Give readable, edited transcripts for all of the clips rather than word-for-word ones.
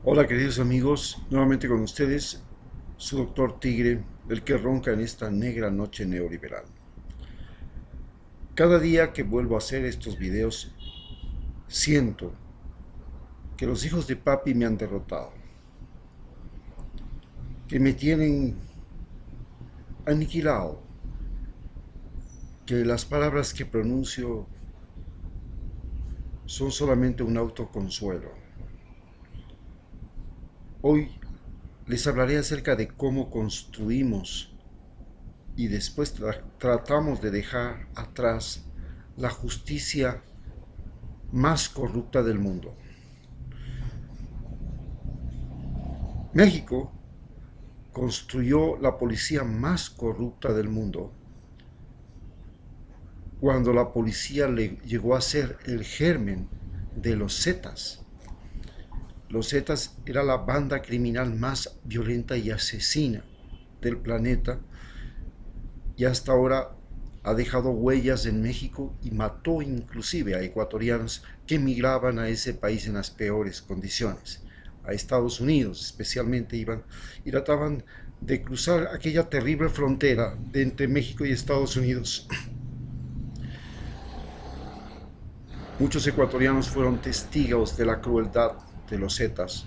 Hola queridos amigos, nuevamente con ustedes, su doctor Tigre, el que ronca en esta negra noche neoliberal. Cada día que vuelvo a hacer estos videos, siento que los hijos de papi me han derrotado, que me tienen aniquilado, que las palabras que pronuncio son solamente un autoconsuelo. Hoy les hablaré acerca de cómo construimos y después tratamos de dejar atrás la justicia más corrupta del mundo. México construyó la policía más corrupta del mundo cuando la policía llegó a ser el germen de los Zetas. Los Zetas era la banda criminal más violenta y asesina del planeta y hasta ahora ha dejado huellas en México y mató inclusive a ecuatorianos que emigraban a ese país en las peores condiciones. A Estados Unidos especialmente iban y trataban de cruzar aquella terrible frontera de entre México y Estados Unidos. Muchos ecuatorianos fueron testigos de la crueldad de los Zetas.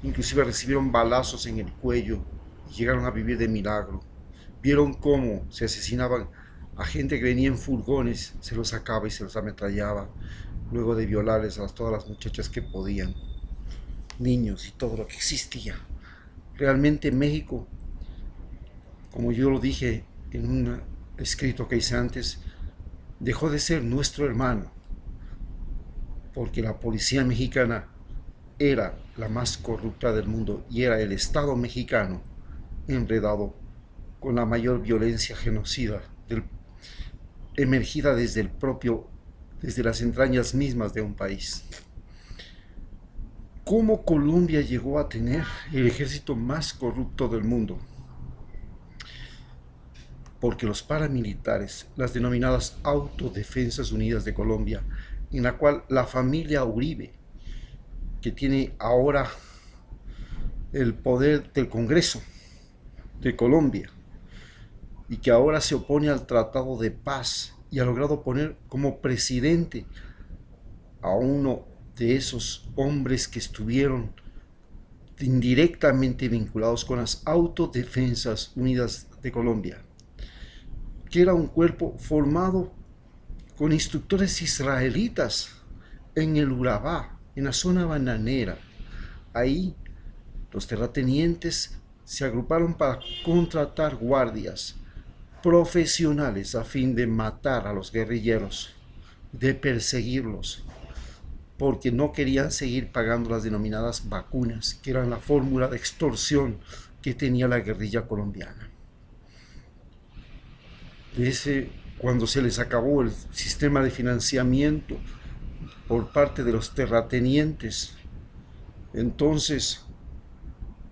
Inclusive recibieron balazos en el cuello y llegaron a vivir de milagro. Vieron cómo se asesinaban a gente que venía en furgones, se los sacaba y se los ametrallaba, luego de violarles a todas las muchachas que podían, niños y todo lo que existía. Realmente México, como yo lo dije en un escrito que hice antes, dejó de ser nuestro hermano, porque la policía mexicana era la más corrupta del mundo y era el Estado mexicano enredado con la mayor violencia genocida emergida desde las entrañas mismas de un país. ¿Cómo Colombia llegó a tener el ejército más corrupto del mundo? Porque los paramilitares, las denominadas Autodefensas Unidas de Colombia, en la cual la familia Uribe, que tiene ahora el poder del Congreso de Colombia y que ahora se opone al Tratado de Paz y ha logrado poner como presidente a uno de esos hombres que estuvieron indirectamente vinculados con las Autodefensas Unidas de Colombia, que era un cuerpo formado con instructores israelitas en el Urabá, en la zona bananera. Ahí los terratenientes se agruparon para contratar guardias profesionales a fin de matar a los guerrilleros, de perseguirlos, porque no querían seguir pagando las denominadas vacunas, que eran la fórmula de extorsión que tenía la guerrilla colombiana. Cuando se les acabó el sistema de financiamiento por parte de los terratenientes, entonces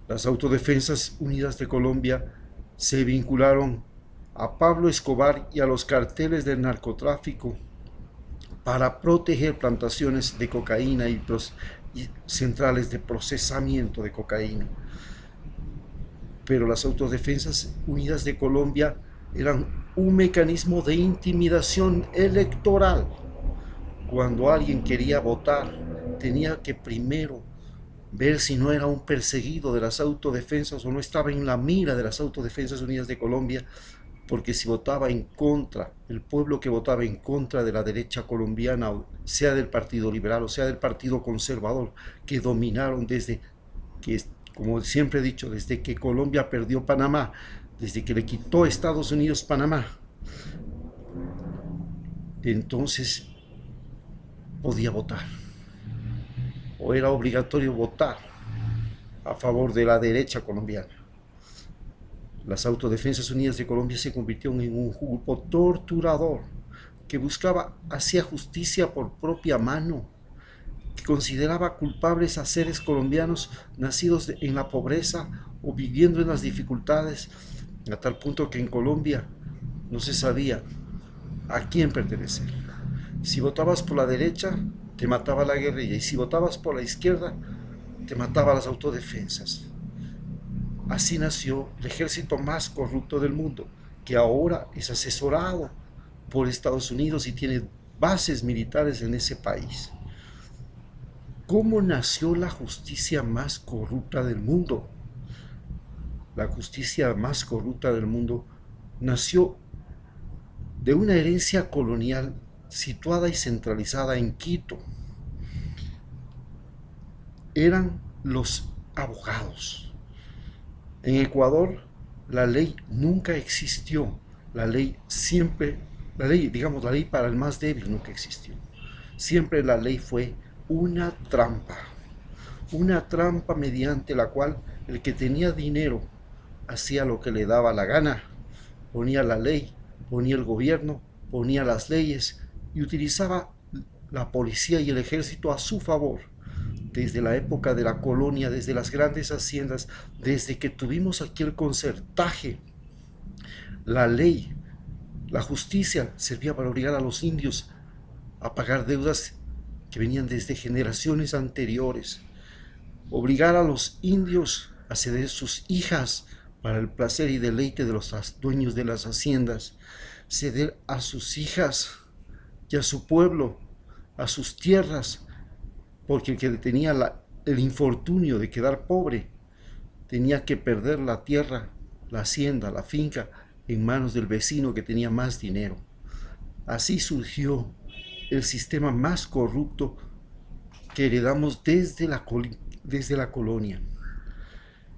las Autodefensas Unidas de Colombia se vincularon a Pablo Escobar y a los carteles del narcotráfico para proteger plantaciones de cocaína y centrales de procesamiento de cocaína. Pero las Autodefensas Unidas de Colombia eran un mecanismo de intimidación electoral. Cuando alguien quería votar, tenía que primero ver si no era un perseguido de las autodefensas o no estaba en la mira de las Autodefensas Unidas de Colombia, porque si votaba en contra, el pueblo que votaba en contra de la derecha colombiana, sea del Partido Liberal o sea del Partido Conservador, que dominaron desde que, como siempre he dicho, desde que Colombia perdió Panamá, desde que le quitó a Estados Unidos Panamá, entonces podía votar, o era obligatorio votar a favor de la derecha colombiana. Las Autodefensas Unidas de Colombia se convirtieron en un grupo torturador que hacía justicia por propia mano, que consideraba culpables a seres colombianos nacidos en la pobreza o viviendo en las dificultades, a tal punto que en Colombia no se sabía a quién pertenecer. Si votabas por la derecha, te mataba la guerrilla, y si votabas por la izquierda, te mataba a las autodefensas. Así nació el ejército más corrupto del mundo, que ahora es asesorado por Estados Unidos y tiene bases militares en ese país. ¿Cómo nació la justicia más corrupta del mundo? La justicia más corrupta del mundo nació de una herencia colonial situada y centralizada en Quito. Eran los abogados. En Ecuador la ley nunca existió. La ley para el más débil nunca existió. Siempre la ley fue una trampa mediante la cual el que tenía dinero hacía lo que le daba la gana, ponía la ley, ponía el gobierno, ponía las leyes y utilizaba la policía y el ejército a su favor. Desde la época de la colonia, desde las grandes haciendas, desde que tuvimos aquí el concertaje, la ley, la justicia servía para obligar a los indios a pagar deudas que venían desde generaciones anteriores, obligar a los indios a ceder sus hijas para el placer y deleite de los dueños de las haciendas, ceder a sus hijas y a su pueblo, a sus tierras, porque el que tenía el infortunio de quedar pobre tenía que perder la tierra, la hacienda, la finca en manos del vecino que tenía más dinero. Así surgió el sistema más corrupto que heredamos desde la colonia.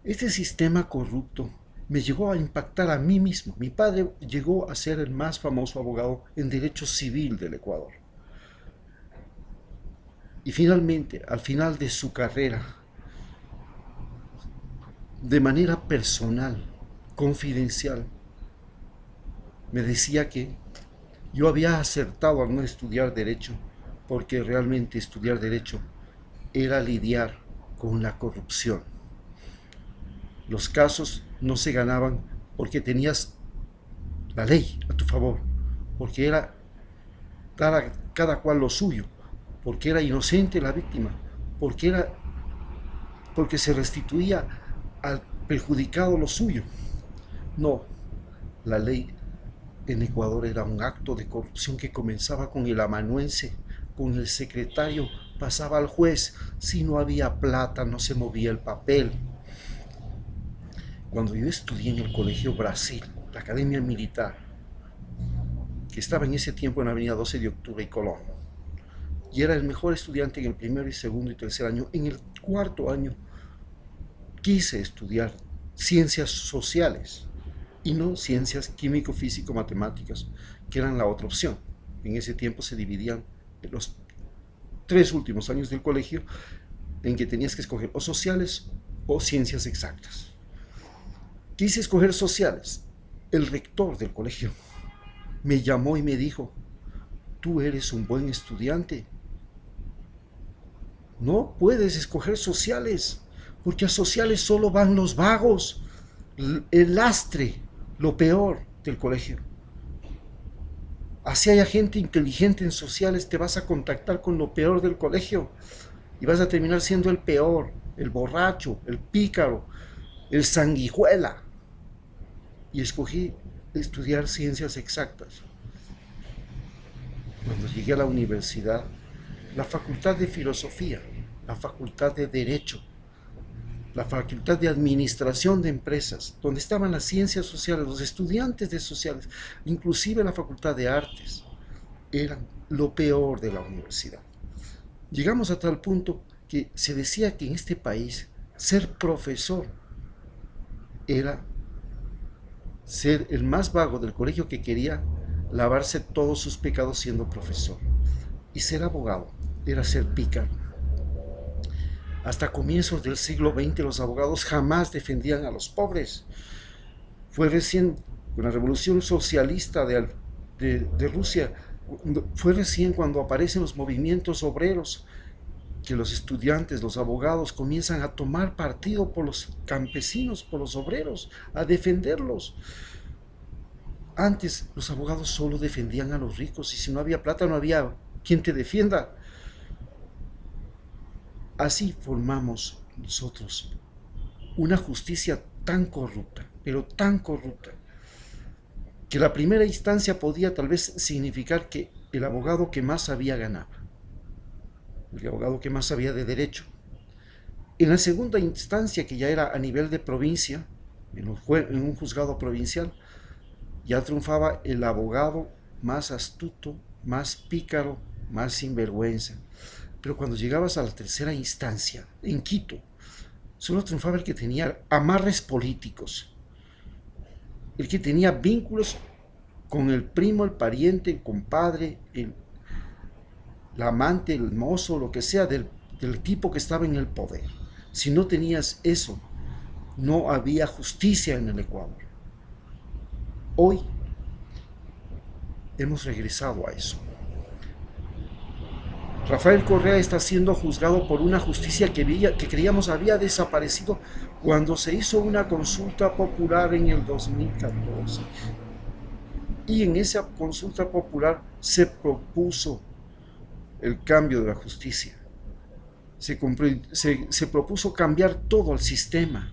Este sistema corrupto me llegó a impactar a mí mismo. Mi padre llegó a ser el más famoso abogado en derecho civil del Ecuador. Y finalmente, al final de su carrera, de manera personal, confidencial, me decía que yo había acertado al no estudiar derecho, porque realmente estudiar derecho era lidiar con la corrupción. Los casos no se ganaban porque tenías la ley a tu favor, porque era dar a cada cual lo suyo, porque era inocente la víctima, porque se restituía al perjudicado lo suyo. No, la ley en Ecuador era un acto de corrupción que comenzaba con el amanuense, con el secretario, pasaba al juez. Si no había plata, no se movía el papel. Cuando yo estudié en el Colegio Brasil, la Academia Militar, que estaba en ese tiempo en la avenida 12 de Octubre y Colón, y era el mejor estudiante en el primero y segundo y tercer año, en el cuarto año quise estudiar ciencias sociales y no ciencias químico, físico, matemáticas, que eran la otra opción. En ese tiempo se dividían en los 3 últimos años del colegio en que tenías que escoger o sociales o ciencias exactas. Quise escoger sociales. El rector del colegio me llamó y me dijo: tú eres un buen estudiante, no puedes escoger sociales, porque a sociales solo van los vagos, el lastre, lo peor del colegio. Así haya gente inteligente en sociales, te vas a contactar con lo peor del colegio y vas a terminar siendo el peor, el borracho, el pícaro, el sanguijuela. Y escogí estudiar ciencias exactas. Cuando llegué a la universidad, la facultad de filosofía, la facultad de derecho, la facultad de administración de empresas, donde estaban las ciencias sociales, los estudiantes de sociales, inclusive la facultad de artes, eran lo peor de la universidad. Llegamos a tal punto que se decía que en este país ser profesor era ser el más vago del colegio que quería lavarse todos sus pecados siendo profesor. Y ser abogado era ser pícaro. Hasta comienzos del siglo XX los abogados jamás defendían a los pobres. Fue recién con la revolución socialista de Rusia, fue recién cuando aparecen los movimientos obreros que los estudiantes, los abogados comienzan a tomar partido por los campesinos, por los obreros, a defenderlos. Antes los abogados solo defendían a los ricos y si no había plata no había quien te defienda. Así formamos nosotros una justicia tan corrupta, pero tan corrupta, que la primera instancia podía tal vez significar que el abogado que más sabía ganaba, el abogado que más sabía de derecho. En la segunda instancia, que ya era a nivel de provincia, en un juzgado provincial, ya triunfaba el abogado más astuto, más pícaro, más sinvergüenza. Pero cuando llegabas a la tercera instancia, en Quito, solo triunfaba el que tenía amarres políticos, el que tenía vínculos con el primo, el pariente, el compadre, el amante, el mozo, lo que sea del tipo que estaba en el poder. Si no tenías eso, no había justicia en el Ecuador. Hoy hemos regresado a eso. Rafael Correa está siendo juzgado por una justicia que creíamos había desaparecido cuando se hizo una consulta popular en el 2014. Y en esa consulta popular se propuso el cambio de la justicia. Se propuso cambiar todo el sistema.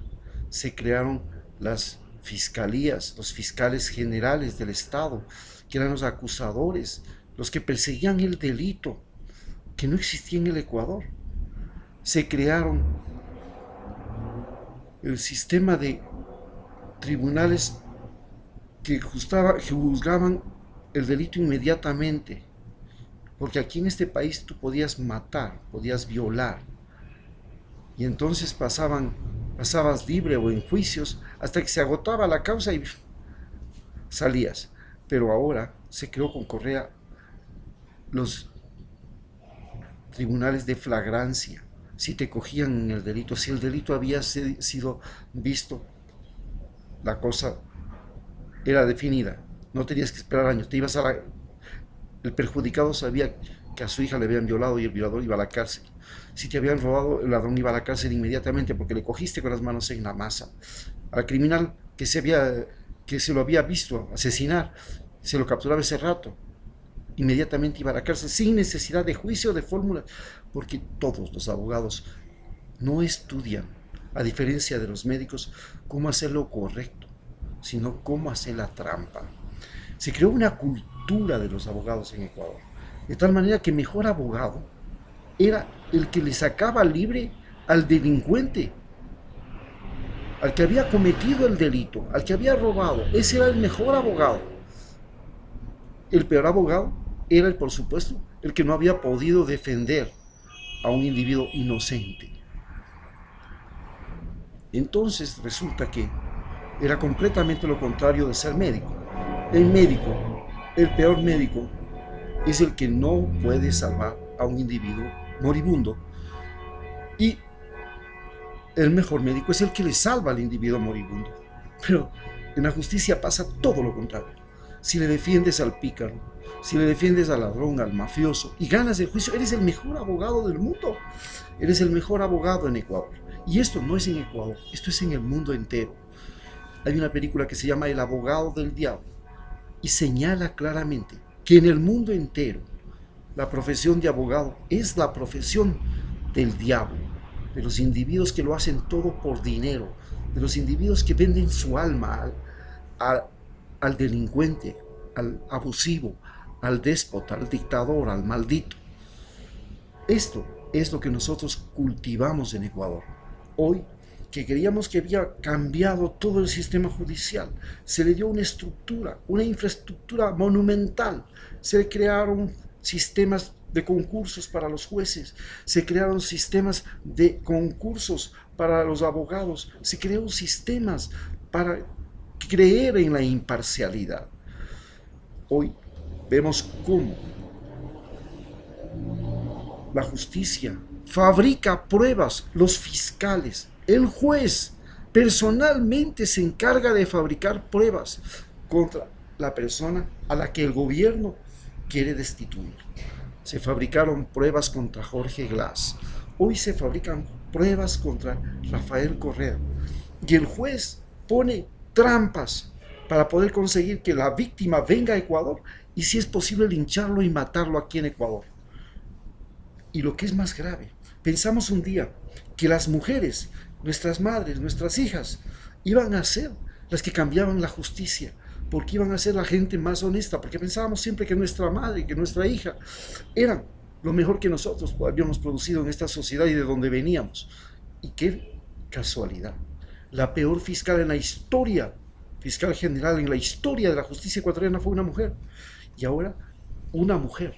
Se crearon las fiscalías, los fiscales generales del Estado, que eran los acusadores, los que perseguían el delito, que no existía en el Ecuador. Se crearon el sistema de tribunales que juzgaban el delito inmediatamente, porque aquí en este país tú podías matar, podías violar, y entonces pasabas libre o en juicios hasta que se agotaba la causa y salías. Pero ahora se creó con Correa los tribunales de flagrancia. Si te cogían en el delito, si el delito había sido visto, la cosa era definida, no tenías que esperar años, el perjudicado sabía que a su hija le habían violado y el violador iba a la cárcel. Si te habían robado, el ladrón iba a la cárcel inmediatamente porque le cogiste con las manos en la masa. Al criminal que se lo había visto asesinar, se lo capturaba ese rato, inmediatamente iba a la cárcel sin necesidad de juicio o de fórmula, porque todos los abogados no estudian, a diferencia de los médicos, cómo hacer lo correcto, sino cómo hacer la trampa. Se creó una cultura de los abogados en Ecuador, de tal manera que mejor abogado era el que le sacaba libre al delincuente, al que había cometido el delito, al que había robado. Ese era el mejor abogado. El peor abogado era, por supuesto, el que no había podido defender a un individuo inocente. Entonces resulta que era completamente lo contrario de ser médico. El médico, el peor médico, es el que no puede salvar a un individuo moribundo, y el mejor médico es el que le salva al individuo moribundo. Pero en la justicia pasa todo lo contrario. Si le defiendes al pícaro, si le defiendes al ladrón, al mafioso, y ganas el juicio, eres el mejor abogado del mundo. Eres el mejor abogado en Ecuador. Y esto no es en Ecuador, esto es en el mundo entero. Hay una película que se llama El abogado del diablo y señala claramente que en el mundo entero la profesión de abogado es la profesión del diablo, de los individuos que lo hacen todo por dinero, de los individuos que venden su alma al delincuente, al abusivo, al déspota, al dictador, al maldito. Esto es lo que nosotros cultivamos en Ecuador. Hoy, que creíamos que había cambiado todo el sistema judicial, se le dio una estructura, una infraestructura monumental, se crearon sistemas de concursos para los jueces, se crearon sistemas de concursos para los abogados, se crearon sistemas para creer en la imparcialidad. Hoy vemos cómo la justicia fabrica pruebas, los fiscales, el juez personalmente se encarga de fabricar pruebas contra la persona a la que el gobierno quiere destituir. Se fabricaron pruebas contra Jorge Glass, hoy se fabrican pruebas contra Rafael Correa, y el juez pone trampas para poder conseguir que la víctima venga a Ecuador y, si es posible, lincharlo y matarlo aquí en Ecuador. Y lo que es más grave, Pensamos un día que las mujeres, nuestras madres, nuestras hijas, iban a ser las que cambiaban la justicia, porque iban a ser la gente más honesta, porque pensábamos siempre que nuestra madre, que nuestra hija, eran lo mejor que nosotros habíamos producido en esta sociedad y de donde veníamos. Y qué casualidad, la peor fiscal en la historia, fiscal general en la historia de la justicia ecuatoriana fue una mujer. Y ahora una mujer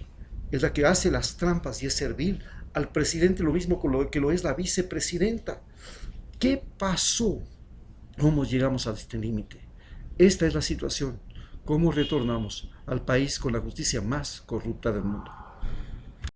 es la que hace las trampas y es servir al presidente lo mismo que lo es la vicepresidenta. ¿Qué pasó? ¿Cómo llegamos a este límite? Esta es la situación. ¿Cómo retornamos al país con la justicia más corrupta del mundo?